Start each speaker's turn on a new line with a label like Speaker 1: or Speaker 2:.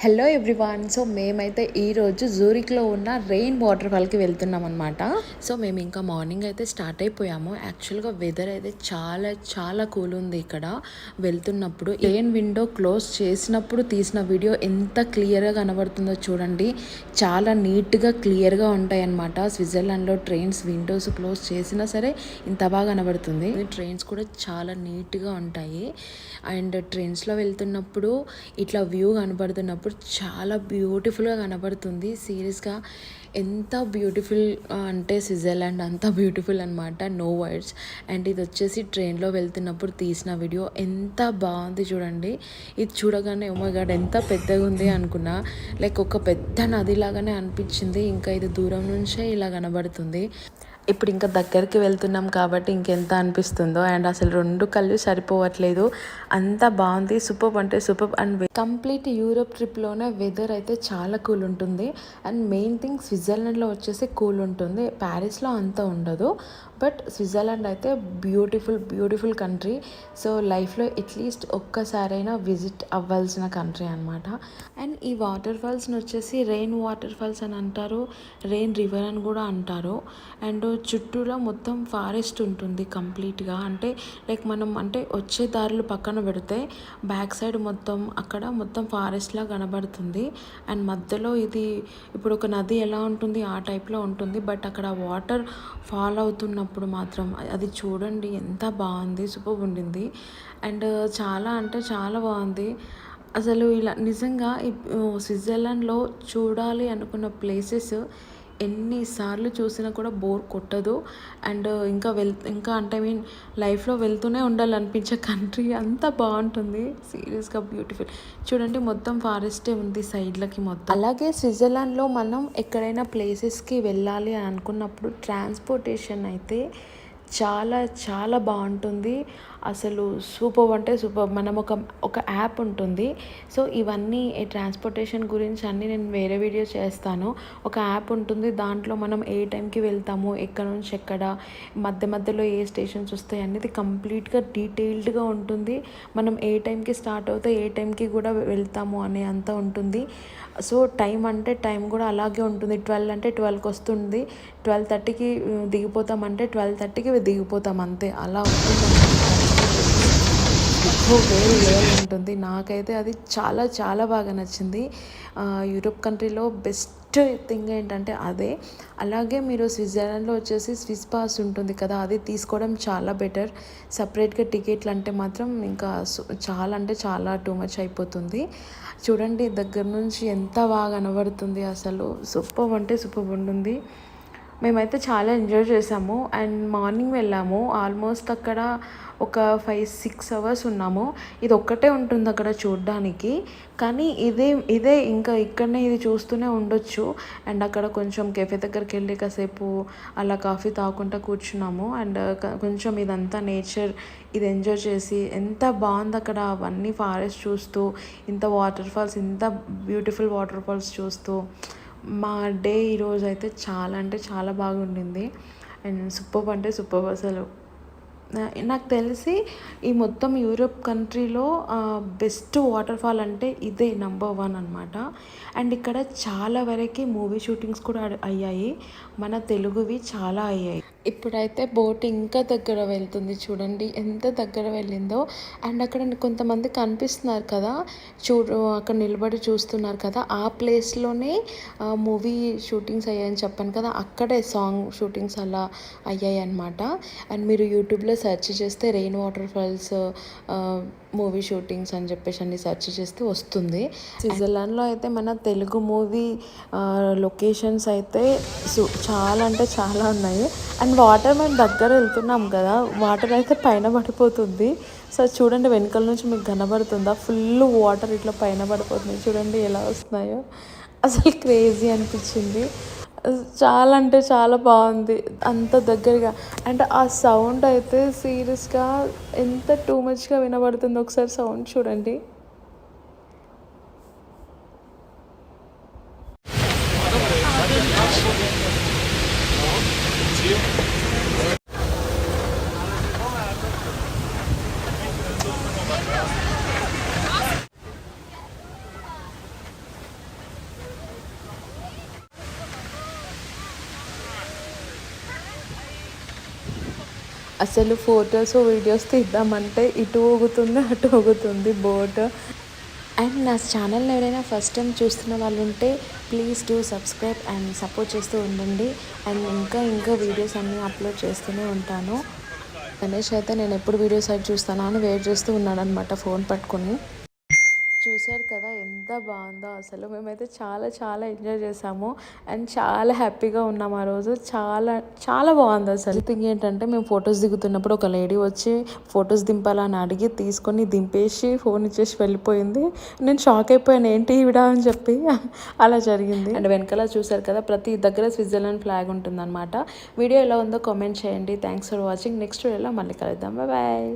Speaker 1: Hello everyone. So మేమైతే ఈరోజు జూరిక్లో ఉన్న రెయిన్ వాటర్ ఫాల్కి వెళ్తున్నాం అనమాట. సో మేము ఇంకా మార్నింగ్ అయితే స్టార్ట్ అయిపోయాము. యాక్చువల్గా వెదర్ అయితే చాలా చాలా కూల్ ఉంది ఇక్కడ. వెళ్తున్నప్పుడు రెయిన్ విండో క్లోజ్ చేసినప్పుడు తీసిన వీడియో ఎంత క్లియర్గా కనబడుతుందో చూడండి. చాలా నీట్గా క్లియర్గా ఉంటాయి అన్నమాట. స్విట్జర్లాండ్లో ట్రైన్స్ విండోస్ క్లోజ్ చేసినా సరే ఇంత బాగా కనబడుతుంది. ట్రైన్స్ కూడా చాలా నీట్గా ఉంటాయి. అండ్ ట్రైన్స్లో వెళ్తున్నప్పుడు ఇట్లా వ్యూ కనబడుతున్నప్పుడు చాలా బ్యూటిఫుల్గా కనబడుతుంది. సీరియస్గా ఎంత బ్యూటిఫుల్ అంటే స్విట్జర్లాండ్ అంత బ్యూటిఫుల్ అనమాట, నో వర్డ్స్. అండ్ ఇది వచ్చేసి ట్రైన్లో వెళ్తున్నప్పుడు తీసిన వీడియో. ఎంత బాగుంది చూడండి. ఇది చూడగానే ఓ మై గాడ్ ఎంత పెద్దగా ఉంది అనుకున్నా. లైక్ ఒక పెద్ద నదిలాగానే అనిపించింది. ఇంకా ఇది దూరం నుంచే ఇలా కనబడుతుంది. ఇప్పుడు ఇంకా దగ్గరికి వెళ్తున్నాం కాబట్టి ఇంకెంత అనిపిస్తుందో. అండ్ అసలు రెండు కళ్ళు సరిపోవట్లేదు, అంత బాగుంది. సూపర్ అంటే సూపర్. అండ్ కంప్లీట్ యూరోప్ ట్రిప్లోనే వెదర్ అయితే చాలా కూల్ ఉంటుంది. అండ్ మెయిన్ థింగ్ స్విట్జర్లాండ్లో వచ్చేసి కూల్ ఉంటుంది. ప్యారిస్లో అంత ఉండదు, బట్ స్విట్జర్లాండ్ అయితే బ్యూటిఫుల్ కంట్రీ. సో లైఫ్లో అట్లీస్ట్ ఒక్కసారైనా విజిట్ అవ్వాల్సిన కంట్రీ అనమాట. అండ్ ఈ వాటర్ ఫాల్స్ని వచ్చేసి రెయిన్ వాటర్ ఫాల్స్ అని అంటారు, రెయిన్ రివర్ అని కూడా అంటారు. అండ్ చుట్టూలో మొత్తం ఫారెస్ట్ ఉంటుంది కంప్లీట్గా. అంటే లైక్ మనం అంటే వచ్చే దారులు పక్కన పెడితే బ్యాక్ సైడ్ మొత్తం ఫారెస్ట్లా కనబడుతుంది. అండ్ మధ్యలో ఇది ఇప్పుడు ఒక నది ఎలా ఉంటుంది ఆ టైప్లో ఉంటుంది. బట్ అక్కడ వాటర్ ఫాల్ అవుతున్నప్పుడు మాత్రం అది చూడండి ఎంత బాగుంది, సూపర్ ఉండింది. అండ్ చాలా అంటే చాలా బాగుంది అసలు. ఇలా నిజంగా స్విట్జర్లాండ్లో చూడాలి అనుకున్న ప్లేసెస్ ఎన్నిసార్లు చూసినా కూడా బోర్ కొట్టదు. అండ్ ఇంకా అంటే లైఫ్లో వెళ్తూనే ఉండాలనిపించే కంట్రీ, అంత బాగుంటుంది. సీరియస్గా బ్యూటిఫుల్. చూడండి మొత్తం ఫారెస్టే ఉంది సైడ్లకి మొత్తం. అలాగే స్విట్జర్లాండ్లో మనం ఎక్కడైనా ప్లేసెస్కి వెళ్ళాలి అని అనుకున్నప్పుడు ట్రాన్స్పోర్టేషన్ అయితే చాలా చాలా బాగుంటుంది. అసలు సూపర్ అంటే సూపర్. మనం ఒక యాప్ ఉంటుంది. సో ఇవన్నీ ట్రాన్స్పోర్టేషన్ గురించి అన్నీ నేను వేరే వీడియో చేస్తాను. ఒక యాప్ ఉంటుంది, దాంట్లో మనం ఏ టైంకి వెళ్తాము, ఎక్కడ నుంచి ఎక్కడ, మధ్యలో ఏ స్టేషన్స్ వస్తాయి అనేది కంప్లీట్గా డీటెయిల్డ్గా ఉంటుంది. మనం ఏ టైంకి స్టార్ట్ అవుతే ఏ టైంకి కూడా వెళ్తాము అనే అంతా ఉంటుంది. సో టైం కూడా అలాగే ఉంటుంది. 12 అంటే 12కి వస్తుంది, 12:30కి దిగిపోతామంటే 12:30కి దిగిపోతాం అంతే. అలా ఉంటుంది వేరే ఉంటుంది. నాకైతే అది చాలా చాలా బాగా నచ్చింది. యూరోప్ కంట్రీలో బెస్ట్ థింగ్ ఏంటంటే అదే. అలాగే మీరు స్విట్జర్లాండ్లో వచ్చేసి స్విస్ పాస్ ఉంటుంది కదా, అది తీసుకోవడం చాలా బెటర్. సపరేట్గా టికెట్లు అంటే మాత్రం ఇంకా చాలా అంటే చాలా టూ మచ్ అయిపోతుంది. చూడండి దగ్గర నుంచి ఎంత బాగా కనబడుతుంది. అసలు సూపర్ అంటే సూపర్ ఉంటుంది. మేమైతే చాలా ఎంజాయ్ చేసాము. అండ్ మార్నింగ్ వెళ్ళాము. ఆల్మోస్ట్ అక్కడ ఒక 5-6 అవర్స్ ఉన్నాము. ఇది ఒక్కటే ఉంటుంది అక్కడ చూడడానికి, కానీ ఇదే ఇంకా ఇక్కడనే ఇది చూస్తూనే ఉండొచ్చు. అండ్ అక్కడ కొంచెం కెఫే దగ్గరికి వెళ్ళి కాసేపు అలా కాఫీ తాగుకుంటూ కూర్చున్నాము. అండ్ కొంచెం ఇదంతా నేచర్ ఇది ఎంజాయ్ చేసి ఎంత బాగుంది అక్కడ. అవన్నీ ఫారెస్ట్ చూస్తూ, ఇంత వాటర్ ఫాల్స్, ఇంత బ్యూటిఫుల్ వాటర్ ఫాల్స్ చూస్తూ మా డే ఈరోజు అయితే చాలా అంటే చాలా బాగుండింది. అండ్ సూపర్ అంటే సూపర్. అసలు నాకు తెలిసి ఈ మొత్తం యూరోప్ కంట్రీలో బెస్ట్ వాటర్ ఫాల్ అంటే ఇదే నెంబర్ 1 అనమాట. అండ్ ఇక్కడ చాలా వరకు మూవీ షూటింగ్స్ కూడా అయ్యాయి, మన తెలుగువి చాలా అయ్యాయి. ఇప్పుడైతే బోట్ ఇంకా దగ్గర వెళ్తుంది, చూడండి ఎంత దగ్గర వెళ్ళిందో. అండ్ అక్కడ కొంతమంది కనిపిస్తున్నారు కదా, అక్కడ నిలబడి చూస్తున్నారు కదా, ఆ ప్లేస్లోనే మూవీ షూటింగ్స్ అయ్యాయని చెప్పాను కదా, అక్కడే సాంగ్ షూటింగ్స్ అలా అయ్యాయి అనమాట. అండ్ మీరు యూట్యూబ్లో సెర్చ్ చేస్తే rain water falls movie shootings అని చెప్పేసి అన్ని సెర్చ్ చేస్తే వస్తుంది. స్విట్జర్లాండ్లో అయితే మన తెలుగు మూవీ లొకేషన్స్ అయితే చాలా అంటే చాలా ఉన్నాయి. అండ్ వాటర్ మేము దగ్గర వెళ్తున్నాం కదా, వాటర్ అయితే పైన పడిపోతుంది. సో చూడండి వెనకాల నుంచి మీకు కనబడుతుందా, ఫుల్ వాటర్ ఇట్లా పైన పడిపోతుంది. చూడండి ఎలా వస్తున్నాయో, అసలు క్రేజీ అనిపించింది. చాలా అంటే చాలా బాగుంది అంత దగ్గరగా. అండ్ ఆ సౌండ్ అయితే సీరియస్గా ఎంత టూ మచ్గా వినబడుతుందో ఒకసారి సౌండ్ చూడండి. అసలు ఫొటోస్ వీడియోస్ తీద్దామంటే ఇటు ఊగుతుంది అటు ఊగుతుంది బోట్. అండ్ నా ఛానల్ని ఎవరైనా ఫస్ట్ టైం చూస్తున్న వాళ్ళు ఉంటే please do subscribe and support చేస్తూ ఉండండి. అండ్ ఇంకా వీడియోస్ అన్నీ అప్లోడ్ చేస్తూనే ఉంటాను. గణేష్ అయితే నేను ఎప్పుడు వీడియోస్ అయితే చూస్తానా అని వెయిట్ చేస్తూ ఉన్నాడు అనమాట ఫోన్ పట్టుకొని. చూశారు కదా ఎంత బాగుందో అసలు. మేమైతే చాలా ఎంజాయ్ చేసాము అండ్ చాలా హ్యాపీగా ఉన్నాము ఆ రోజు. చాలా బాగుంది అసలు. థింగ్ ఏంటంటే మేము ఫొటోస్ దిగుతున్నప్పుడు ఒక లేడీ వచ్చి ఫొటోస్ దింపాలని అడిగి తీసుకొని దింపేసి ఫోన్ ఇచ్చేసి వెళ్ళిపోయింది. నేను షాక్ అయిపోయాను, ఏంటి ఈవిడ అని చెప్పి. అలా జరిగింది. అండ్ వెనకాల చూశారు కదా ప్రతి దగ్గర స్విట్జర్లాండ్ ఫ్లాగ్ ఉంటుందన్నమాట. వీడియో ఎలా ఉందో కామెంట్ చేయండి. Thanks for watching. నెక్స్ట్ వీడియోలో మళ్ళీ కలుద్దాం. బాయ్.